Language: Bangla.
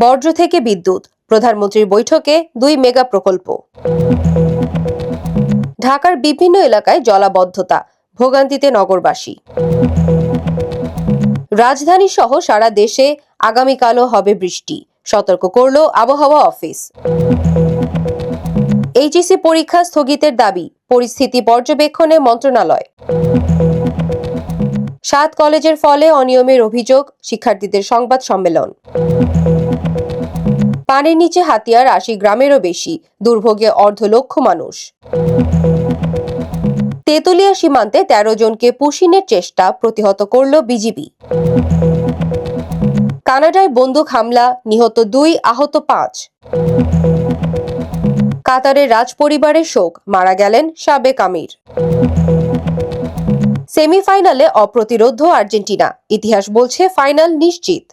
বর্জ্য থেকে বিদ্যুৎ, প্রধানমন্ত্রীর বৈঠকে 2 মেগা প্রকল্প। ঢাকার বিভিন্ন এলাকায় জলাবদ্ধতা, ভোগান্তিতে নগরবাসী। রাজধানী সহ সারা দেশে আগামীকালও হবে বৃষ্টি, সতর্ক করল আবহাওয়া অফিস। এইচএসসি পরীক্ষা স্থগিতের দাবি, পরিস্থিতি পর্যবেক্ষণে মন্ত্রণালয়। 7 কলেজের ফলে অনিয়মের অভিযোগ, শিক্ষার্থীদের সংবাদ সম্মেলন। পানির নিচে হাতিয়ার 80 গ্রামেরও বেশি, দুর্ভোগে অর্ধলক্ষ মানুষ। তেতুলিয়া সীমান্তে 13 জনকে পুশিনের চেষ্টা প্রতিহত করল বিজিবি। কানাডায় বন্দুক হামলা, নিহত 2, আহত 5। কাতারের রাজপরিবারের শোক, মারা গেলেন সাবেক আমির। সেমিফাইনালে অপ্রতিরোধ্য আর্জেন্টিনা, ইতিহাস বলছে ফাইনাল নিশ্চিত।